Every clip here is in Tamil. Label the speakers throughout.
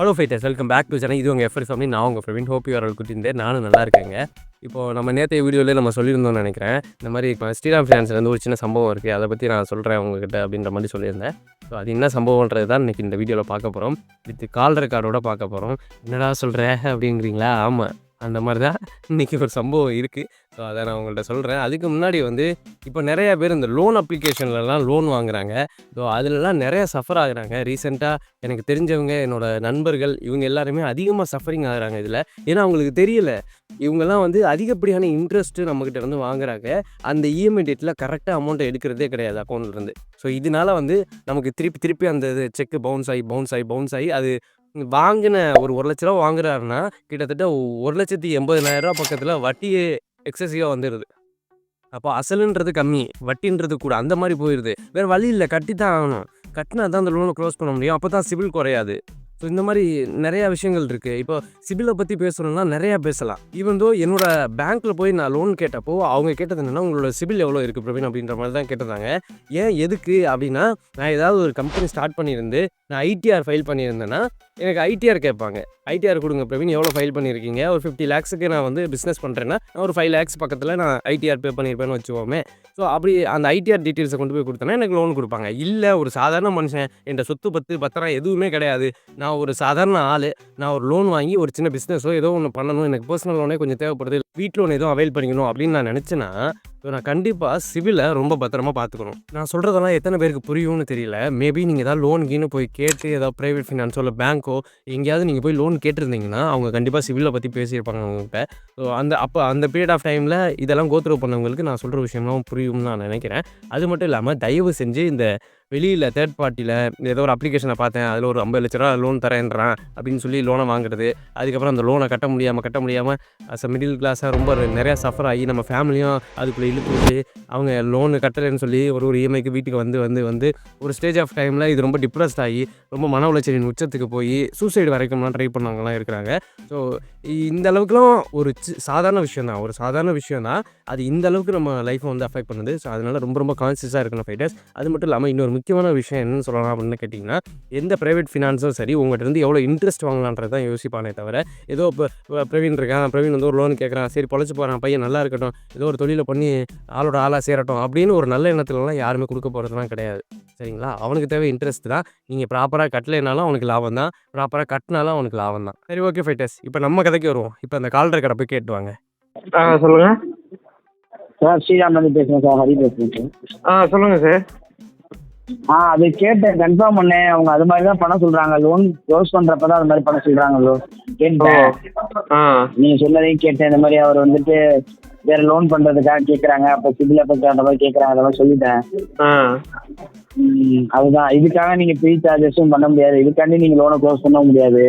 Speaker 1: Hello fighters, welcome back to channel. இது உங்கள் எஃப்எஸ் ஃபேமிலி. நான் உங்கள் Praveen. Hope you are all good. நானும் நல்லா இருக்கேங்க. இப்போது நம்ம நேற்றைய வீடியோவிலே நம்ம சொல்லியிருந்தோம்னு நினைக்கிறேன். இந்த மாதிரி இப்போ ஸ்ரீராம் ஃபினான்ஸ்லேருந்து ஒரு சின்ன சம்பவம் இருக்குது, அதை பற்றி நான் சொல்கிறேன் உங்ககிட்ட அப்படின்ற மாதிரி சொல்லியிருந்தேன். ஸோ அது என்ன சம்பவன்றது தான் இன்றைக்கி இந்த வீடியோவில் பார்க்க போகிறோம். வித் கால் ரெக்கார்டோட பார்க்க போகிறோம். என்னடா சொல்கிற அப்படிங்கிறீங்களா? ஆமாம், அந்த மாதிரி தான் இன்றைக்கி ஒரு சம்பவம் இருக்குது. ஸோ அதை நான் உங்கள்கிட்ட சொல்கிறேன். அதுக்கு முன்னாடி இப்போ நிறையா பேர் இந்த லோன் அப்ளிகேஷன்லலாம் லோன் வாங்குகிறாங்க. ஸோ அதிலலாம் நிறையா சஃபர் ஆகுறாங்க. ரீசெண்டாக எனக்கு தெரிஞ்சவங்க, என்னோடய நண்பர்கள், இவங்க எல்லாருமே அதிகமாக சஃபரிங் ஆகுறாங்க இதில். ஏன்னா அவங்களுக்கு தெரியல, இவங்கெல்லாம் அதிகப்படியான இன்ட்ரெஸ்ட்டு நம்மக்கிட்ட இருந்து வாங்குறாங்க. அந்த இஎம்ஐ டேட்டில் கரெக்டாக அமௌண்ட்டை எடுக்கிறதே கிடையாது அக்கௌண்ட்லேருந்து. ஸோ இதனால நமக்கு திருப்பி அந்த செக்கு பவுன்ஸ் ஆகி அது வாங்கின ஒரு 1,00,000 ரூபா வாங்குறாருன்னா கிட்டத்தட்ட 1,80,000 பக்கத்தில் வட்டியே எக்ஸசிவாக வந்துடுது. அப்போ அசலுன்றது கம்மி, வட்டின்றது கூட, அந்த மாதிரி போயிடுது. வேறு வழி இல்லை, கட்டி தான் ஆகணும். கட்டினா தான் அந்த லோனை க்ளோஸ் பண்ண முடியும். அப்போ தான் சிபில் குறையாது. ஸோ இந்த மாதிரி நிறையா விஷயங்கள் இருக்குது. இப்போ சிபிலை பற்றி பேசணும்னா நிறையா பேசலாம். ஈவன் தோ என்னோடய பேங்க்கில் போய் நான் லோன் கேட்டப்போ அவங்க கேட்டது என்னென்னா, உங்களோட சிபில் எவ்வளோ இருக்குது பிரவீன் அப்படின்ற மாதிரி தான் கேட்டிருந்தாங்க. ஏன் எதுக்கு அப்படின்னா, நான் ஏதாவது ஒரு கம்பெனி ஸ்டார்ட் பண்ணியிருந்து நான் ஐடிஆர் ஃபைல் பண்ணியிருந்தேன்னா எனக்கு ஐடிஆர் கேட்பாங்க. ஐடிஆர் கொடுங்க பிரவீன், எவ்வளோ ஃபைல் பண்ணியிருக்கீங்க? ஒரு 50 lakhsக்கு நான் பிஸ்னஸ் பண்ணுறேன்னா நான் ஒரு 5 lakhs பக்கத்தில் நான் ஐடிஆர் பே பண்ணியிருப்பேன்னு வச்சுக்கோமே. ஸோ அப்படி அந்த ஐடிஆர் டீட்டெயில்ஸை கொண்டு போய் கொடுத்தேன்னா எனக்கு லோன் கொடுப்பாங்க. இல்லை, ஒரு சாதாரண மனுஷன், என்கிட்ட சொத்து பத்திரம் எதுவுமே கிடையாது, நான் ஒரு சாதாரண ஆள், நான் ஒரு லோன் வாங்கி ஒரு சின்ன பிஸ்னஸோ ஏதோ ஒன்று பண்ணணும், எனக்கு பர்சனல் லோனே கொஞ்சம் தேவைப்படுது, வீட் லோன் எதுவும் அவைல் பண்ணிக்கணும் அப்படின்னு நான் நினச்சேன்னா நான் கண்டிப்பாக சிபிலை ரொம்ப பத்திரமா பார்த்துக்கணும். நான் சொல்கிறதெல்லாம் எத்தனை பேருக்கு புரியும்னு தெரியல. மேபி நீங்கள் ஏதாவது லோன் கீன்னு போய் கேட்டு ஏதாவது ப்ரைவேட் ஃபினான்ஸோ இல்லை பேங்க்கோ எங்கேயாவது நீங்கள் போய் லோன் கேட்டிருந்தீங்கன்னா அவங்க கண்டிப்பாக சிபிலை பற்றி பேசியிருப்பாங்க அவங்ககிட்ட. ஸோ அந்த பீரியட் ஆஃப் டைமில் இதெல்லாம் கோத்ரூ பண்ணவங்களுக்கு நான் சொல்கிற விஷயம்லாம் புரியும்னு நான் நினைக்கிறேன். அது மட்டும் இல்லாமல் தயவு செஞ்சு இந்த வெளியில் தேர்ட் பார்ட்டியில் ஏதோ ஒரு அப்ளிகேஷனை பார்த்தேன், அதில் ஒரு 50 லட்ச ரூபா லோன் தரேன்றான் அப்படின்னு சொல்லி லோனை வாங்குறது, அதுக்கப்புறம் அந்த லோனை கட்ட முடியாமல் அஸ் அ மிடில் கிளாஸாக ரொம்ப நிறையா சஃபர் ஆகி நம்ம ஃபேமிலியும் அதுக்குள்ளே இழுத்து விட்டு அவங்க லோனு கட்டலைன்னு சொல்லி ஒரு இஎம்ஐக்கு வீட்டுக்கு வந்து ஒரு ஸ்டேஜ் ஆஃப் டைமில் இது ரொம்ப டிப்ரெஸ்ட் ஆகி ரொம்ப மன உளைச்சலின் உச்சத்துக்கு போய் சூசைடு வரைக்கும்லாம் ட்ரை பண்ணவங்கலாம் இருக்கிறாங்க. ஸோ இந்த அளவுக்குலாம் ஒரு சாதாரண விஷயம் தான் அது இந்த அளவுக்கு நம்ம லைஃப்பை அஃபெக்ட் பண்ணுது. ஸோ அதனால் ரொம்ப கான்சியஸாக இருக்கணும் ஃபைட்டர்ஸ். அது மட்டும் இல்லாமல் இன்னொரு முக்கியமான விஷயம் என்னன்னு சொல்லலாம் அப்படின்னு கேட்டிங்கன்னா, எந்த ப்ரைவேட் ஃபினான்ஸும் சரி உங்கள்கிட்ட இருந்து எவ்வளோ இன்ட்ரெஸ்ட் வாங்கலான்றது தான் யோசிப்பானே தவிர, ஏதோ இப்போ பிரவீன் இருக்கான், பிரவீன் ஒரு லோன் கேட்குறான், சரி பொழைச்சி போகிறான் பையன், நல்லா இருக்கட்டும், ஏதோ ஒரு தொழிலை பண்ணி ஆளோட ஆளாக சேரட்டும் அப்படின்னு ஒரு நல்ல எண்ணத்துலலாம் யாருமே கொடுக்க போகிறதுலாம் கிடையாது. சரிங்களா? அவனுக்கு தேவை இன்ட்ரெஸ்ட் தான். நீங்கள் ப்ராப்பராக கட்டலைனாலும் அவனுக்கு லாபம் தான், ப்ராப்பராக கட்டினாலும் அவனுக்கு லாபம் தான். சரி, ஓகே ஃபைட்டர்ஸ், இப்போ நம்ம கதைக்கு வருவோம். இப்போ அந்த கால்டர் கடை போய் கேட்டு வாங்க.
Speaker 2: சொல்லுங்கள்
Speaker 3: சார். ஸ்ரீராம் பேசுகிறேன் சார். ஹரி பேசுகிறேன் சார்.
Speaker 2: சொல்லுங்கள் சார்.
Speaker 3: அது கேட்டேன், கன்ஃபார்ம் பண்ணேன். அவங்க அது மாதிரி தான் பண்ண சொல்கிறாங்க. லோன் க்ளோஸ் பண்ணுறப்ப தான் அது மாதிரி பண்ண சொல்கிறாங்க. கேட்டேன், நீங்கள் சொன்னதையும் கேட்டேன். இந்த மாதிரி அவர் வேறு லோன் பண்ணுறதுக்காக கேட்குறாங்க, அப்போ சிபிலை பற்றி அந்த மாதிரி கேட்குறாங்க, அதெல்லாம் சொல்லிட்டேன். அதுதான், இதுக்காக நீங்கள் ப்ரீ சார்ஜஸும் பண்ண முடியாது, இதுக்காண்டி நீங்கள் லோனை க்ளோஸ் பண்ண முடியாது.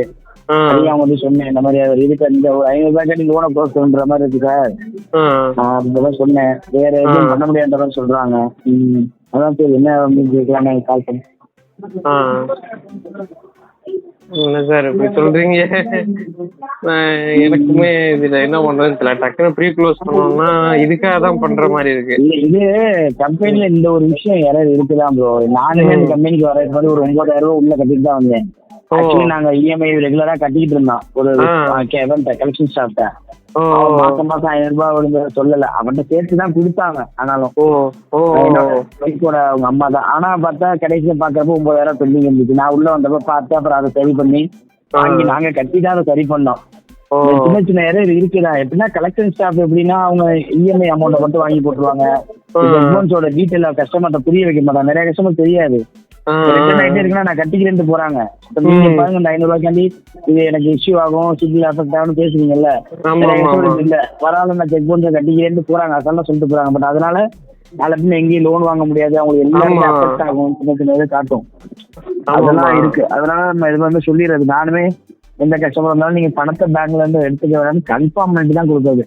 Speaker 3: அதையும் அவங்க சொன்னேன், இந்த மாதிரி இதுக்கு இந்த ஒரு 500 ரூபாய்க்காண்டி லோனை க்ளோஸ் பண்ணுற மாதிரி இருக்கு சார் அப்படிதான் சொன்னேன். வேறு எதுவும் பண்ண முடியாத மாதிரி சொல்கிறாங்க. அதான் சரி, என்ன அப்படின்னு கேட்கலான்னு எனக்கு கால் பண்ணேன்.
Speaker 2: என்ன சார் இப்படி சொல்கிறீங்க? எனக்குமே இதில் என்ன பண்ணுறதுன்னு தெரியல. டக்குன்னு ப்ரீ க்ளோஸ் பண்ணோம்னா இதுக்காக தான் பண்ணுற மாதிரி இருக்கு.
Speaker 3: இல்லை, இது கம்பெனியில் இந்த ஒரு விஷயம் யாராவது இருக்குதான் ப்ரோ. நானுமே இந்த கம்பெனிக்கு வரதுக்கு மாதிரி ஒரு 9,000 ரூபா உள்ள கட்டிட்டு தான் வந்தேன். ஆக்சுவலி நாங்கள் இஎம்ஐ ரெகுலராக கட்டிக்கிட்டு இருந்தோம் ஒரு கலெக்ஷன் ஸ்டாஃப்ட்ட. மாசம் 500 ரூபாய் விழுந்து சொல்லலை, அவன்கிட்ட சேர்த்து தான் கொடுத்தாங்க. ஆனாலும் ஒய்ஃபோட அவங்க அம்மா தான். ஆனால் பார்த்தா கடைசியில் பார்க்குறப்ப 9,000 பெண்டிங் இருந்துச்சு. நான் உள்ள வந்தப்ப பார்த்து அப்புறம் அதை சரி பண்ணி வாங்கி நாங்கள் கட்டி தான் அதை சரி பண்ணோம். சின்ன எரர் இருக்குதா. எப்படின்னா கலெக்ஷன் ஸ்டாஃப் எப்படின்னா அவங்க இஎம்ஐ அமௌண்ட்டை மட்டும் வாங்கி போட்டுருவாங்க. அட்வான்ஸோட டீட்டெயில் கஸ்டமர்கிட்ட புரிய வைக்க மாட்டாங்க. நிறைய கஸ்டமர் தெரியாது. இருக்குன்னா நான் கட்டிக்கிறேன் போறாங்க. பாருங்க, இந்த 500 ரூபாய்க்காண்டி இது எனக்கு இஷ்யூ ஆகும், சிபில் அஃபெக்ட் ஆகும்னு பேசுறீங்கல்ல, இல்ல பரவாயில்ல நான் செக் பண்ணி கட்டிக்கிறேன்னு போறாங்க. அதெல்லாம் சொல்லிட்டு போறாங்க. பட் அதனால நாளைக்கு எங்கேயும் லோன் வாங்க முடியாது, அவங்களுக்கு எல்லாருமே அஃபெக்ட் ஆகும், சின்ன காட்டும். அதெல்லாம் இருக்கு. அதனால நம்ம இது சொல்லிடுறது. நானுமே எந்த கஸ்டமர் இருந்தாலும் நீங்க பணத்தை பேங்க்ல இருந்து எடுத்துக்க வேணாம்னு கன்ஃபார்ம் பண்ணிட்டு தான் கொடுக்குறது.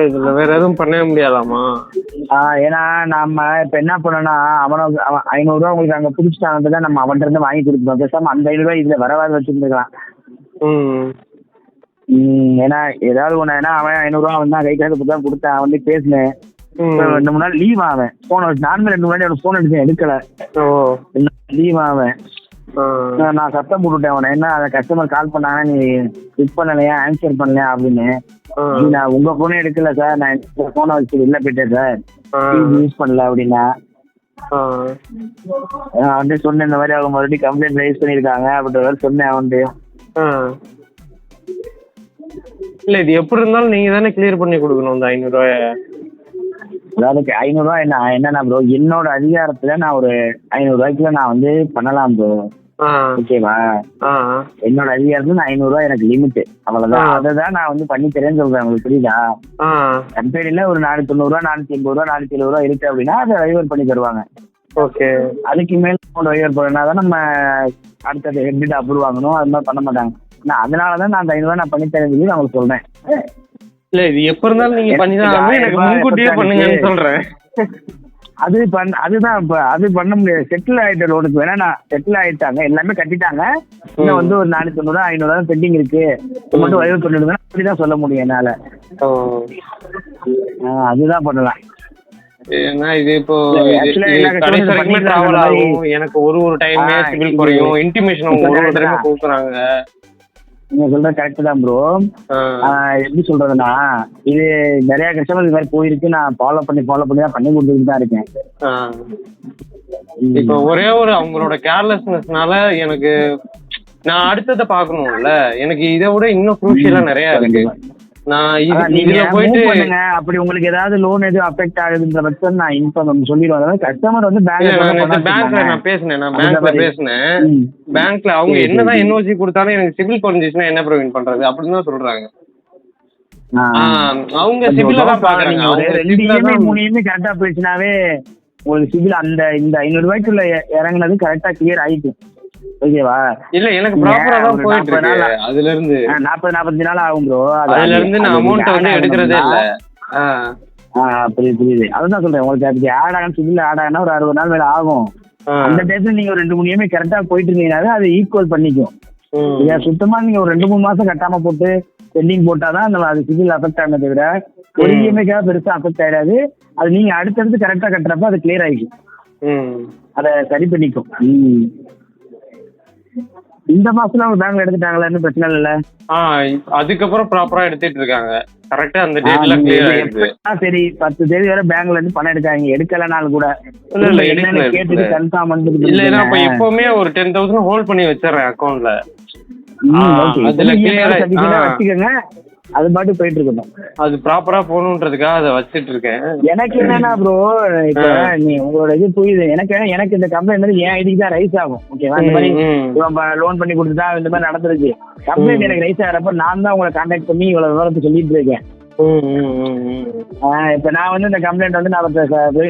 Speaker 2: இதுல வேற எதுவும் பண்ண முடியாதாமா?
Speaker 3: ஏன்னா நம்ம இப்ப என்ன பண்ணோம்னா, அவன் 500 ரூபா உங்களுக்கு அங்க புடிச்சிட்டாங்க, நம்ம அவன்கிட்ட இருந்து வாங்கி கொடுக்கணும். பேசாம அந்த 500 ரூபாய் இதுல வரவாது வச்சுருந்துக்கலாம். ஏன்னா ஏதாவது ஒண்ணு, ஏன்னா அவன் 500 ரூபா அவன் தான் கை காசு தான் கொடுத்தான். அவன் பேசினேன், 2 3 நாள் லீவ் ஆவேன். போன நானுமே 2 முன்னாடி அவன் போன் அடிச்சேன், எடுக்கல. லீவ் ஆவேன். நான் சத்தம் போட்டுட்டேன் அவனை, என்ன கஸ்டமர் கால் பண்ணாங்க நீ பிக் பண்ணலையா, ஆன்சர் பண்ணலையா அப்படின்னு. நான் உங்க போனே எடுக்கல சார், நான் போனை வச்சு வெளில போயிட்டேன் சார், யூஸ் பண்ணல அப்படின்னா. அவன்கிட்ட சொன்னேன் இந்த மாதிரி அவங்க மறுபடியும் கம்ப்ளைண்ட் ரைஸ் பண்ணிருக்காங்க அப்படின்ற சொன்னேன் அவன்கிட்ட.
Speaker 2: இல்ல இது எப்படி இருந்தாலும் நீங்க தானே கிளியர் பண்ணி கொடுக்கணும் இந்த 500 ரூபாய.
Speaker 3: அதாவது 500 ரூபாய் என்னன்னா ப்ரோ, என்னோட அதிகாரத்துல நான் ஒரு 500 ரூபாய்க்குள்ள நான் வந்து பண்ணலாம் ப்ரோ. ஓகேவா, என்னோட அதிகாரத்துல நான் 500 ரூபாய் எனக்கு லிமிட், அவ்வளவுதான். அதான் நான் வந்து பண்ணி தரேன்னு சொல்றேன், உங்களுக்கு புரியுதா? கம்பெனில ஒரு 490 ரூபா 480 ரூபா 470 ரூபா இருக்கு அப்படின்னா அதை வைவர் பண்ணி தருவாங்க.
Speaker 2: ஓகே, அதுக்கு
Speaker 3: மேல வைவர் பண்ணாதான் நம்ம அடுத்தது ஹெட் அப்ரூவ் வாங்கணும், அது மாதிரி பண்ண மாட்டாங்க. அதனாலதான் நான் 500 ரூபாய் நான் பண்ணி தரேன் சொல்லி நான் உங்களுக்கு சொல்றேன்.
Speaker 2: இல்ல இது எப்ப இருந்தாலும் நீங்க பண்ணிதான் எனக்கு முன்கூட்டியே பண்ணுங்கன்னு சொல்றேன்.
Speaker 3: அதுதான் இப்ப அது பண்ண முடியாது. செட்டில் ஆயிட்ட லோனுக்கு வேணா நான் செட்டில் ஆயிட்டாங்க, எல்லாமே கட்டிட்டாங்க, இன்னும் வந்து ஒரு 490 ரூபா 500 ரூபா பெண்டிங் இருக்கு, மட்டும் வைவர் பண்ணிடுங்க அப்படிதான் சொல்ல முடியும் என்னால. அதுதான் பண்ணலாம்.
Speaker 2: இது இப்போ எனக்கு ஒரு டைம் சிவில் குறையும், இன்டிமேஷன் ஒரு டைம் கொடுக்குறாங்க.
Speaker 3: நீங்க சொல்றது கரெக்ட் தான் ப்ரோ. எப்படி சொல்றதுன்னா, இது நிறைய கஸ்டமர் இது மாதிரி போயிருக்கு, நான் ஃபாலோ பண்ணி தான் பண்ணி கொடுத்துட்டு தான் இருக்கேன்.
Speaker 2: இப்ப ஒரே ஒரு அவங்களோட கேர்லெஸ்னஸ்னால எனக்கு நான் அடுத்ததை பாக்கணும்ல, எனக்கு இதை விட இன்னும் குரூஷியலா நிறைய இருக்கு. நான் இதுல போயிட்டு
Speaker 3: அப்படி உங்களுக்கு ஏதாவது லோன் எதுவும் அஃபெக்ட் ஆகுதுன்ற பட்சம் நான் இன்ஃபார்ம் சொல்லிடுவேன். கஸ்டமர் வந்து
Speaker 2: பேங்க்ல நான் பேசினேன். பேங்க்ல அவங்க என்னதான் என்ஓசி கொடுத்தாலும் எனக்கு சிபில் குறைஞ்சிச்சுன்னா என்ன ப்ரொவைட் பண்றது அப்படின்னு தான் சொல்றாங்க. அவங்க சிபில தான் பாக்குறாங்க.
Speaker 3: 2 கரெக்டா போயிடுச்சுனாவே உங்களுக்கு சிபில் அந்த இந்த 500 ரூபாய்க்குள்ள இறங்குனது கரெக்டா கிளியர் ஆயிட்டு. ஓகேவா?
Speaker 2: இல்ல எனக்கு ப்ராப்பரா தான் போயிட்டு இருக்கு. அதுல இருந்து
Speaker 3: 40-45 நாள் ஆகும் ப்ரோ.
Speaker 2: அதுல இருந்து நான் அமௌண்ட் வந்து எடுக்கிறதே இல்ல.
Speaker 3: புரியுது. அதுதான் சொல்றேன், உங்களுக்கு அதுக்கு ஆட் ஆகணும், சிபில் ஆட் ஆகணும் ஒரு 60 நாள் மேல ஆகும். அந்த டைத்துல நீங்க ஒரு 2-3 கரெக்டா போயிட்டு இருந்தீங்கன்னாவே அது ஈக்குவல் பண்ணிக்கும். சுத்தமா நீங்க ஒரு 2-3 மாசம் கட்டாம போட்டு பெண்டிங் போட்டாதான் அந்த அது சிபில் அஃபெக்ட் ஆனதை விட ஒரு இஎம்ஐக்காக பெருசா அஃபெக்ட் ஆயிடாது. அது நீங்க அடுத்தடுத்து கரெக்டா கட்டுறப்ப அது கிளியர் ஆகிக்கும், அதை சரி பண்ணிக்கும். இந்த மாசத்துல அவங்க பேங்க்ல எடுத்துட்டாங்களா, இன்னும் பிரச்சனை இல்ல.
Speaker 2: அதுக்கப்புறம் ப்ராப்பரா எடுத்துட்டு இருக்காங்க, கரெக்டா அந்த டேட்ல கிளியர் ஆயிடுது.
Speaker 3: சரி 10 தேதி வரை பேங்க்ல இருந்து பணம் எடுக்காங்க, எடுக்கலனாலும் கூட கேட்டுட்டு கன்ஃபார்ம் வந்து
Speaker 2: இல்ல நான் எப்பவுமே ஒரு 10,000 ஹோல்ட் பண்ணி வச்சிடறேன் அக்கௌண்ட்ல. அதுல கிளியர்
Speaker 3: வச்சுக்கோங்க, அது பாட்டு போயிட்டு இருக்கணும்.
Speaker 2: அது ப்ராப்பரா போகணுன்றதுக்காக அதை வச்சிட்டு இருக்கேன்.
Speaker 3: எனக்கு என்னன்னா ப்ரோ, இப்ப நீ உங்களோட இது புரியுது. எனக்கு இந்த கம்ப்ளைண்ட் வந்து என் ஐடிக்கு தான் ரைஸ் ஆகும். ஓகேவா? இந்த மாதிரி லோன் பண்ணி கொடுத்துட்டா இந்த மாதிரி நடந்துருக்கு, கம்ப்ளைண்ட் எனக்கு ரைஸ் ஆகிறப்ப நான் தான் உங்களை கான்டாக்ட் பண்ணி இவ்வளவு விவரத்தை சொல்லிட்டு இருக்கேன். இப்ப நான் வந்து இந்த கம்ப்ளைண்ட் வந்து நான்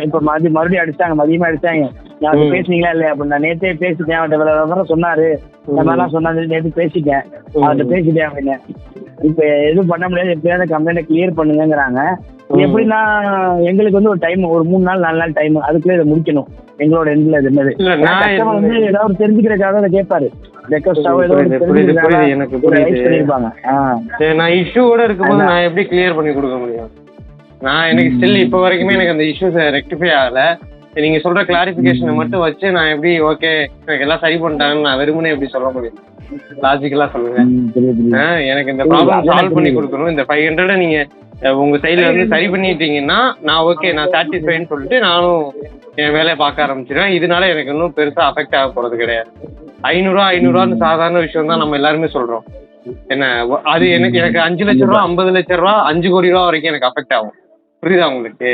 Speaker 3: இப்ப மறுபடியும் அடிச்சாங்க, மதியமா அடிச்சாங்க. நான் பேசுனீங்களா இல்லையா அப்படின்னு நான் நேற்றே பேசிட்டேன். அவன்கிட்ட சொன்னாரு, இந்த மாதிரிலாம் சொன்னாரு, நேற்று பேசிட்டேன் அவன்கிட்ட பேசிட்டேன் அப்படின்னு. இப்ப எதுவும் பண்ண முடியாது, எப்படியாவது கம்ப்ளைண்ட கிளியர் பண்ணுங்கிறாங்க. எப்படின்னா எங்களுக்கு வந்து ஒரு டைம், ஒரு 3 நாள் 4 நாள் டைம், அதுக்குள்ள இதை முடிக்கணும். எங்களோட எண்ட்ல இது என்னது வந்து ஏதாவது தெரிஞ்சுக்கிறதுக்காக அதை கேட்பாரு.
Speaker 2: நான் இஷ்யூவோட இருக்கும்போது நான் எப்படி கிளியர் பண்ணி கொடுக்க முடியும்? எனக்கு ஸ்டில் இப்ப வரைக்குமே எனக்கு அந்த இஷ்யூஸ் ரெக்டிஃபை ஆகல. நீங்க சொல்ற கிளாரிபிகேஷனை மட்டும் வச்சு நான் எப்படி ஓகே எனக்கு எல்லாம் சரி பண்ணிட்டாங்கன்னு நான் வெறுமனே எப்படி சொல்ல முடியும்? லாஜிக்கலா சொல்லுங்க. எனக்கு இந்த ப்ராப்ளம் சால்வ் பண்ணி கொடுக்கணும். இந்த 500 நீங்க உங்க சைட்ல வந்து சரி பண்ணிட்டீங்கன்னா நான் ஓகே, நான் சாட்டிஸ்ஃபைன்னு சொல்லிட்டு நானும் என் வேலையை பார்க்க ஆரம்பிச்சிடுவேன். இதனால எனக்கு இன்னும் பெருசா அஃபெக்ட் ஆக போறது கிடையாது. 500 ரூபா சாதாரண விஷயம் தான் நம்ம எல்லாருமே சொல்றோம். என்ன அது எனக்கு 5 லட்சம் ரூபா 50 லட்சம் ரூபா 5 கோடி ரூபா வரைக்கும் எனக்கு அஃபெக்ட் ஆகும். புரியுதா உங்களுக்கு?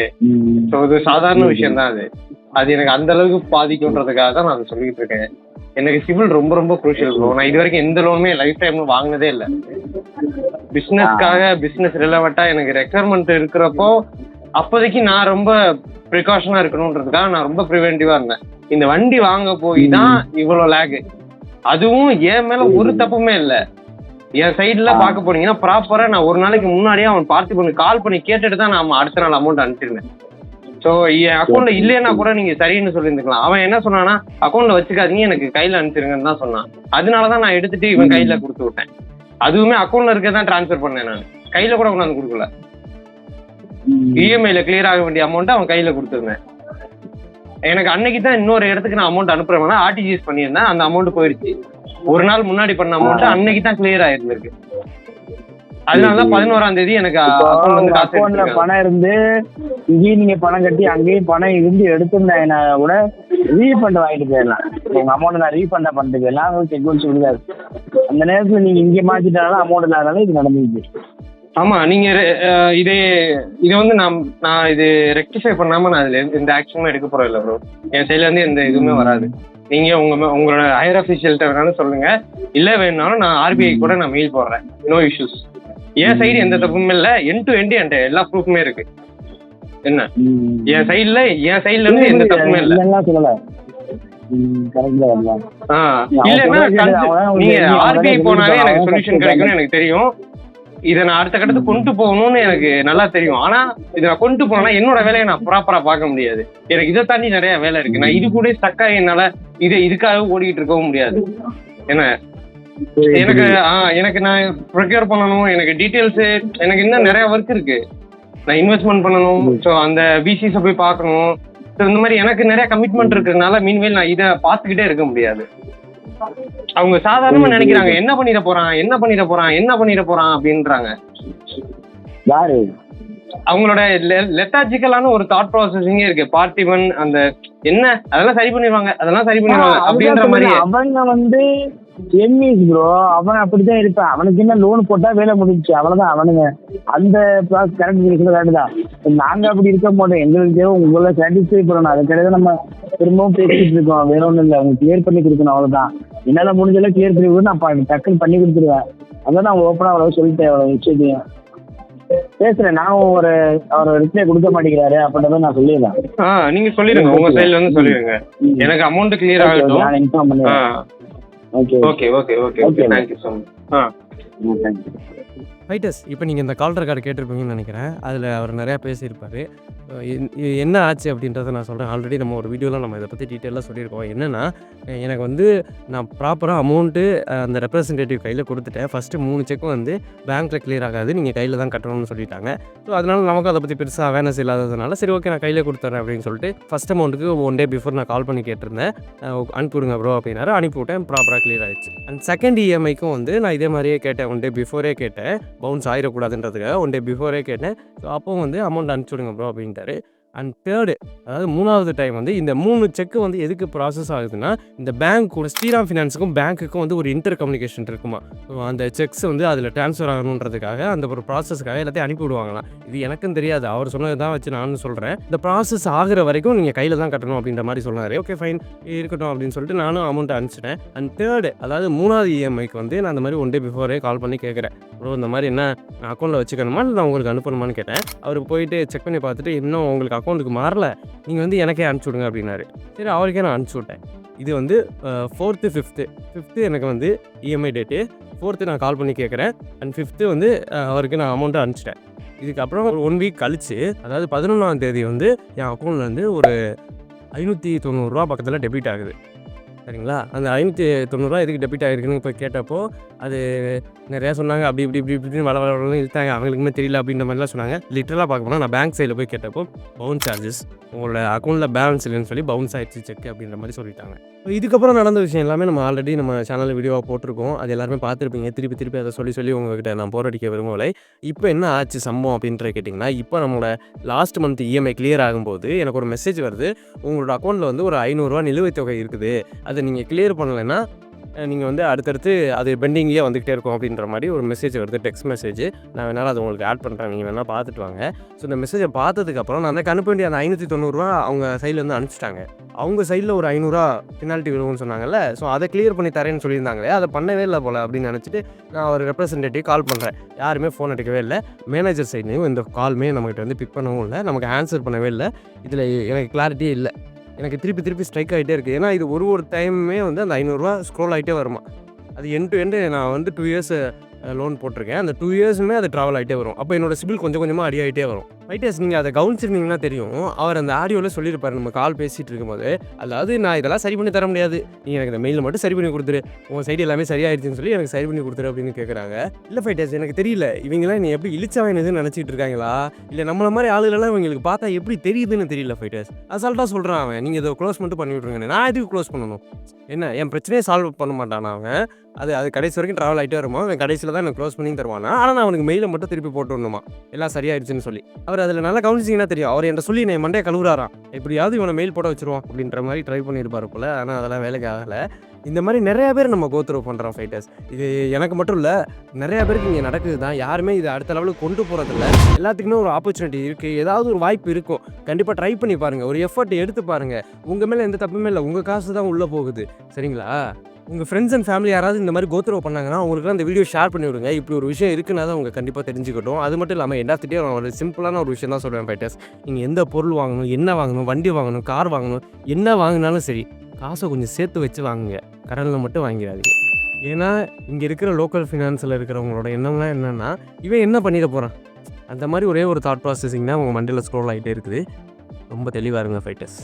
Speaker 2: ஸோ இது சாதாரண விஷயம் தான். அது எனக்கு அந்த அளவுக்கு பாதிக்கும்ன்றதுக்காக தான் நான் அதை சொல்லிட்டு இருக்கேன். எனக்கு சிவில் ரொம்ப ரொம்ப குரூஷியல் ப்ரோ. நான் இது வரைக்கும் எந்த லோனுமே லைஃப் டைம்ல வாங்கினதே இல்லை. பிசினஸ் ரிலவெண்டா எனக்கு ரெக்யர்மெண்ட் இருக்கிறப்போ அப்போதைக்கு நான் ரொம்ப ப்ரிகாஷனா இருக்கணும்ன்றதுக்காக நான் ரொம்ப ப்ரிவென்டிவா இருந்தேன். இந்த வண்டி வாங்க போய் தான் இவ்வளோ லேகு. அதுவும் என் மேல ஒரு தப்புமே இல்லை. என் சைட்ல பார்க்க போனீங்கன்னா ப்ராப்பரா நான் ஒரு நாளைக்கு முன்னாடியே அவன் பார்த்து கால் பண்ணி கேட்டுட்டு தான் நான் அடுத்த நாள் அமௌண்ட் அனுப்பிச்சிருந்தேன். ஸோ என் அக்கௌண்ட்ல இல்லைன்னா கூட நீங்க சரின்னு சொல்லியிருந்துக்கலாம். அவன் என்ன சொன்னான்னா அக்கௌண்ட்ல வச்சுக்காதீங்க, எனக்கு கையில அனுப்பிச்சிருங்கன்னு தான் சொன்னான். அதனாலதான் நான் எடுத்துட்டு இவன் கையில கொடுத்து விட்டேன். அதுவுமே அக்கௌண்ட்ல இருக்கதான் டிரான்ஸ்ஃபர் பண்ணேன், நான் கையில கூட கொண்டாந்து கொடுக்கல. இஎம்ஐல கிளியர் ஆக வேண்டிய அமௌண்ட் அவன் கையில கொடுத்துருந்தேன். எனக்கு அன்னைக்கு தான் இன்னொரு இடத்துக்கு நான் அமௌண்ட் அனுப்புறேன்னா ஆர்டிஜிஎஸ் பண்ணியிருந்தேன், அந்த அமௌண்ட் போயிடுச்சு. ஒரு நாள் முன்னாடி பண்ண அமௌண்ட் அன்னைக்கு தான் கிளியர் ஆயிருந்திருக்கு. அதனாலதான் 11ஆம் தேதி எனக்கு
Speaker 3: அக்கௌண்ட்ல பணம் இருந்து இங்கேயும் நீங்க பணம் கட்டி அங்கேயும் பணம் இருந்து எடுத்திருந்தேன்னா கூட ரீஃபண்ட் வாங்கிட்டு போயிடலாம். உங்க அமௌண்ட் நான் ரீஃபண்டா பண்ணிட்டு போயிடலாம். செக் பண்ணி சொல்லுங்க. அந்த நேரத்துல நீங்க இங்க மாத்திட்டாலும் அமௌண்ட் இல்லாதனால இது நடந்துச்சு.
Speaker 2: ஆமா, நீங்க இதை வந்து நான் இது ரெக்டிஃபை பண்ணாம நான் அதுல எந்த ஆக்ஷனும் எடுக்க போறேன் இல்லை ப்ரோ. என் சைட்ல இருந்து எந்த இதுவுமே வராது. நீங்க உங்களோட ஹையர் அஃபிஷியல்கிட்ட வேணாலும் சொல்லுங்க, இல்ல வேணும்னாலும் நான் ஆர்பிஐ கூட நான் மெயில் போடுறேன். No issues. என் சைடு எந்த தப்புமே இல்லை. என் டு எண்ட் என்கிட்ட எல்லா ப்ரூஃப்மே இருக்கு. என்ன என் சைட்ல இருந்து எந்த தப்புமே இல்லை. இல்லன்னா நீங்க ஆர்பிஐ போனாலே எனக்கு சொல்யூஷன் கிடைக்கும்னு எனக்கு தெரியும். இதை நான் அடுத்த கட்டத்துக்கு கொண்டு போகணும்னு எனக்கு நல்லா தெரியும். ஆனா இதை நான் கொண்டு போனா என்னோட வேலையை நான் ப்ராப்பரா பார்க்க முடியாது. எனக்கு இதை தாண்டி நிறைய வேலை இருக்கு. நான் இது கூட ஸ்டக்கா என்னால இதுக்காக ஓடிக்கிட்டு இருக்கவும் முடியாது. என்ன எனக்கு நான் ப்ரொக்யூர் பண்ணணும், எனக்கு டீட்டெயில்ஸ், எனக்கு இன்னும் நிறைய ஒர்க் இருக்கு. நான் இன்வெஸ்ட்மெண்ட் பண்ணணும். ஸோ அந்த பிசிஸை போய் பார்க்கணும். ஸோ இந்த மாதிரி எனக்கு நிறைய கமிட்மெண்ட் இருக்கிறதுனால மீன்வேல் நான் இதை பார்த்துக்கிட்டே இருக்க முடியாது. அவங்க சாதாரணமா நினைக்கிறாங்க என்ன பண்ணிட போறான் அப்படின்றாங்க. அவங்களோட லெத்தாஜிக்கலான ஒரு தாட் ப்ராசஸிங்கே இருக்கு. பார்த்திபன் அந்த என்ன அதெல்லாம் சரி பண்ணிடுவாங்க அப்படின்ற மாதிரி.
Speaker 3: அவங்க வந்து எம்இஸ் ப்ரோ, அவன் அப்படித்தான் இருப்பான். அவனுக்கு என்ன லோன் போட்டா வேலை முடிஞ்சிச்சு, அவ்வளவுதான். அவனுங்க அந்த கரெக்ட் தான். நாங்க அப்படி இருக்க மாட்டோம். எங்களுக்கு தேவை உங்களை சாட்டிஸ்ஃபை பண்ணணும். அதுக்கிடையே நம்ம திரும்பவும் பேசிட்டு இருக்கோம். வேற ஒன்றும் இல்லை, அவங்க கிளியர் பண்ணி கொடுக்கணும், அவ்வளவுதான். என்னால முடிஞ்செல்லாம் கிளியர் பண்ணி கொடுத்து நான் டக்குன்னு பண்ணி கொடுத்துருவேன். அதான் நான் ஓப்பனா அவ்வளவு சொல்லிட்டேன். அவ்வளவு விஷயத்தையும் பேசுறேன். நான் அவர் ரிப்ளை கொடுக்க மாட்டேங்கிறாரு அப்படின்றத நான் சொல்லிடுறேன்.
Speaker 2: நீங்க சொல்லிடுங்க, உங்க சைடுல இருந்து சொல்லிடுங்க. எனக்கு அமௌண்ட் கிளியர் ஆகட்டும்.
Speaker 3: நான் இன்ஃபார்ம் பண்ணுவேன்.
Speaker 2: Okay thank you so much.
Speaker 1: Fighters, இப்போ நீங்கள் இந்த கால் ரெக்கார்டு கேட்டிருப்பீங்கன்னு நினைக்கிறேன். அதில் அவர் நிறையா பேசியிருப்பார். என்ன ஆச்சு அப்படின்றத நான் சொல்கிறேன். ஆல்ரெடி நம்ம ஒரு வீடியோவில் நம்ம இதை பற்றி டீட்டெயிலாக சொல்லியிருக்கோம். என்னென்னா, எனக்கு வந்து நான் ப்ராப்பராக அமௌண்ட்டு அந்த ரெப்ரசன்டேட்டிவ் கையில் கொடுத்துட்டேன். ஃபஸ்ட்டு 3 செக்கும் வந்து பேங்க்கில் கிளியர் ஆகாது, நீங்கள் கையில் தான் கட்டணும்னு சொல்லிட்டாங்க. ஸோ அதனால் நமக்கு அதை பற்றி பெருசாக அவேர்னஸ் இல்லாததுனால சரி ஓகே நான் கையில் கொடுத்துட்றேன் அப்படின்னு சொல்லிட்டு ஃபஸ்ட் அமௌண்ட்டுக்கு 1 டே பிஃபோர் நான் கால் பண்ணி கேட்டிருந்தேன். அனுப்பிவிடுங்க ப்ரோ அப்படின்னாரு. அனுப்பிவிட்டேன், ப்ராப்பராக கிளியர் ஆகிடுச்சு. அண்ட் செகண்ட் இஎம்ஐக்கும் வந்து நான் இதே மாதிரியே கேட்டேன். 1 டே பிஃபோரே கேட்டேன், பவுன்ஸ் ஆகிடக்கூடாதுன்றதுக்காக 1 டே பிஃபோரே கேட்டேன். ஸோ அப்போ வந்து அமௌண்ட் அனுப்பிச்சுடுங்க ப்ரோ அப்படின்ட்டாரு. அண்ட் தேர்டு, அதாவது 3வது டைம் வந்து இந்த 3 செக்கு வந்து எதுக்கு ப்ராசஸ் ஆகுதுன்னா, இந்த பேங்க் கூட ஸ்ரீராம் ஃபினான்ஸுக்கும் பேங்க்குக்கும் வந்து ஒரு இன்டர் கம்யூனிகேஷன் இருக்குமா. ஸோ அந்த செக்ஸ் வந்து அதில் ட்ரான்ஸ்ஃபர் ஆகணுன்றதுக்காக அந்த ஒரு ப்ராசஸ்க்காக எல்லாத்தையும் அனுப்பி விடுவாங்களாம். இது எனக்கும் தெரியாது, அவர் சொன்னது தான் வச்சு நானும் சொல்கிறேன். இந்த ப்ராசஸ் ஆகிற வரைக்கும் நீங்கள் கையில் தான் கட்டணும் அப்படின்ற மாதிரி சொன்னார். ஓகே ஃபைன் இருக்கட்டும் அப்படின்னு சொல்லிட்டு நானும் அமௌண்ட் அனுப்பிச்சிட்டேன். அண்ட் தேர்டு, அதாவது 3வது இஎம்ஐக்கு வந்து நான் அந்த மாதிரி 1 டே பிஃபோரே கால் பண்ணி கேட்குறேன். ப்ரோ இந்த மாதிரி என்ன அக்கௌண்ட்டில் வச்சுக்கணுமா இல்லை நான் உங்களுக்கு அனுப்பணுமான்னு கேட்டேன். அவர் போயிட்டு செக் பண்ணி பார்த்துட்டு இன்னும் உங்களுக்கு அக்கௌண்ட்டுக்கு மாறல, நீங்கள் வந்து எனக்கே அனுப்பிச்சி விடுங்க அப்படின்னாரு. சரி அவருக்கே நான் அனுப்பிச்சி விட்டேன். இது வந்து 4th 5th எனக்கு வந்து இஎம்ஐ டேட்டு. 4th நான் கால் பண்ணி கேட்குறேன். அண்ட் 5th வந்து அவருக்கு நான் அமௌண்ட்டை அனுப்பிச்சிட்டேன். இதுக்கப்புறம் ஒரு 1 வீக் கழிச்சு, அதாவது 11ஆம் தேதி வந்து என் அக்கௌண்ட்லேருந்து ஒரு 590 ரூபா பக்கத்தில் டெபிட் ஆகுது. சரிங்களா, அந்த 590 எதுக்கு டெபிட் ஆகிருக்குன்னு போய் கேட்டப்போ அது நிறையா சொன்னாங்க. அப்படி இப்படின்னு வளர்ந்து இழுத்தாங்க. அவங்களுக்குமே தெரியல அப்படின்ற மாதிரிலாம் சொன்னாங்க. லிட்டரலாக பார்க்க போனால் நான் பேங்க் சைடில் போய் கேட்டப்போ பவுன்ஸ் சார்ஜஸ், உங்களோட அக்கௌண்ட்டில் பேலன்ஸ் இல்லைன்னு சொல்லி பவுன்ஸ் ஆகிடுச்சு செக் அப்படின்ற மாதிரி சொல்லிட்டாங்க. இதுக்கப்புறம் நடந்த விஷயம் எல்லாமே நம்ம ஆல்ரெடி நம்ம சேனலில் வீடியோவாக போட்டிருக்கோம். அது எல்லாருமே பார்த்துருப்பீங்க. திருப்பி அதை சொல்லி உங்ககிட்ட நான் போராடிக்க விரும்பலை. இப்போ என்ன ஆச்சு சம்பவம் அப்படின்ற கேட்டிங்கன்னா, இப்போ நம்மளோட லாஸ்ட் மந்த் இஎம்ஐ கிளியர் ஆகும்போது எனக்கு ஒரு மெசேஜ் வருது, உங்களோட அக்கௌண்ட்டில் வந்து ஒரு 500 ரூபா நிலுவைத் தொகை இருக்குது, அதை நீங்கள் கிளியர் பண்ணலைன்னா நீங்கள் வந்து அடுத்தடுத்து அது பெண்டிங்லேயே வந்துகிட்டே இருக்கும் அப்படின்ற மாதிரி ஒரு மெசேஜ் வருது, டெக்ஸ்ட் மெசேஜ். நான் வேணாலும் அது உங்களுக்கு ஆட் பண்ணுறேன், நீங்கள் வேணால் பார்த்துட்டு வாங்க. ஸோ இந்த மெசேஜை பார்த்ததுக்கப்புறம் நான் அனுப்ப வேண்டிய அந்த 590 ரூபா அவங்க சைட்லேருந்து அனுப்பிச்சிட்டாங்க. அவங்க சைடில் ஒரு 500 ரூபா பெனால்ட்டி விழுவுன்னு சொன்னாங்கல்ல, ஸோ அதை கிளியர் பண்ணி தரேன்னு சொல்லியிருந்தாங்களே, அதை பண்ணவே இல்லை போல் அப்படின்னு நினச்சிட்டு நான் ஒரு ரெப்ரசன்டேட்டிவ் கால் பண்ணுறேன். யாருமே ஃபோன் எடுக்கவே இல்லை. மேனேஜர் சைட்லேயும் இந்த கால்மே நம்மகிட்ட வந்து பிக் பண்ணவும் இல்லை, நமக்கு ஆன்சர் பண்ணவே இல்லை. இதில் எனக்கு கிளாரிட்டியே இல்லை. எனக்கு திருப்பி ஸ்ட்ரைக் ஆகிட்டே இருக்குது. ஏன்னா இது ஒரு டைமுமே வந்து அந்த 500 ரூபா ஸ்க்ரோல் ஆகிட்டே வருமா. அது எண்ட் டு எண்டு நான் வந்து 2 இயர்ஸ் லோன் போட்டிருக்கேன். அந்த 2 இயர்ஸுமே அது ட்ராவல் ஆகிட்டே வரும். அப்போ என்னோட சிபில் கொஞ்சம் கொஞ்சமாக அடியாகிட்டே வரும். ஃபைட்டர்ஸ் நீங்கள் அதை கவனிச்சிருந்தீங்கன்னா தெரியும். அவர் அந்த ஆடியோவில் சொல்லியிருப்பார் நம்ம கால் பேசிகிட்டு இருக்கும்போது, அதாவது நான் இதெல்லாம் சரி பண்ணி தர முடியாது, நீ எனக்கு இந்த மெயிலில் மட்டும் சரி பண்ணி கொடுத்துரு, உங்கள் சைடு எல்லாமே சரியாயிடுச்சுன்னு சொல்லி எனக்கு சரி பண்ணி கொடுத்துரு அப்படின்னு கேட்குறாங்க. இல்லை ஃபைட்டர்ஸ், எனக்கு தெரியல இவங்களாம் நீ எப்படி இழிச்சவனுன்னு நினச்சிட்டு இருக்காங்களா, இல்லை நம்மள மாதிரி ஆளுகளெல்லாம் இவங்களுக்கு பார்த்தா எப்படி தெரியுதுன்னு தெரியல ஃபைட்டர்ஸ். அசால்ட்டாக சொல்கிறான் அவன், நீங்கள் இதை க்ளோஸ் மட்டும் பண்ணி விட்ருங்க. நான் எதுக்கு க்ளோஸ் பண்ணணும்? என்ன என் பிரச்சனையே சால்வ் பண்ண மாட்டானா அவன்? அது கடைசி வரைக்கும் ட்ராவல் ஆகிட்டே வருமா, அவன் கடைசியில் தான் எனக்கு க்ளோஸ் பண்ணி தருவானா. ஆனால் நான் அவனுக்கு மெயிலை மட்டும் திருப்பி போட்டு விடணுமா எல்லாம் சரியாயிடுச்சுன்னு சொல்லி. அவர் அதில் நல்லா கவனிச்சிங்கன்னா தெரியும். அவர் என்கிட்ட சொல்லி நான் மண்டையை கழுவுறாராம், எப்படியாவது இவனை மெயில் போட வச்சுருவான் அப்படின்ற மாதிரி ட்ரை பண்ணியிருப்பார் போல். ஆனால் அதெல்லாம் வேலைக்கு ஆகலை. இந்த மாதிரி நிறையா பேர் நம்ம கோத்ரூ பண்ணுறோம் ஃபைட்டர்ஸ். இது எனக்கு மட்டும் இல்லை, நிறையா பேருக்கு இங்கே நடக்குது தான். யாருமே இதை அடுத்த லெவலுக்கு கொண்டு போகிறதில்ல. எல்லாத்துக்குமே ஒரு ஆப்பர்ச்சுனிட்டி இருக்குது, ஏதாவது ஒரு வாய்ப்பு இருக்கும். கண்டிப்பாக ட்ரை பண்ணி பாருங்கள், ஒரு எஃபர்ட் எடுத்து பாருங்கள். உங்கள் மேலே எந்த தப்புமே இல்லை, உங்கள் காசு தான் உள்ளே போகுது. சரிங்களா? உங்கள் ஃப்ரெண்ட்ஸ் அண்ட் ஃபேமிலி யாராவது இந்த மாதிரி கோத்ரூ பண்ணாங்கன்னா அவங்களுக்குலாம் இந்த வீடியோ ஷேர் பண்ணி விடுங்க. இப்படி ஒரு விஷயம் இருக்குன்னா தான் அவங்க கண்டிப்பாக தெரிஞ்சுக்கட்டும். அது மட்டும் இல்லாமல் எல்லாத்துகிட்டே ஒரு சிம்பிளான ஒரு விஷயம் தான் சொல்லுவேன் ஃபைட்டர்ஸ். நீங்கள் எந்த பொருள் வாங்கணும், என்ன வாங்கணும், வண்டி வாங்கணும், கார் வாங்கணும், என்ன வாங்கினாலும் சரி, காசை கொஞ்சம் சேர்த்து வச்சு வாங்குங்க, கடனில் மட்டும் வாங்கிடாதீங்க. ஏன்னா இங்கே இருக்கிற லோக்கல் ஃபினான்ஸில் இருக்கிறவங்களோட எண்ணம்லாம் என்னென்னா, இவன் என்ன பண்ணிட போகிறான், அந்த மாதிரி ஒரே ஒரு தாட் ப்ராசஸிங் தான் உங்கள் மண்டியில் ஸ்க்ரோல் ஆகிட்டே இருக்குது. ரொம்ப தெளிவாக இருங்க ஃபைட்டர்ஸ்.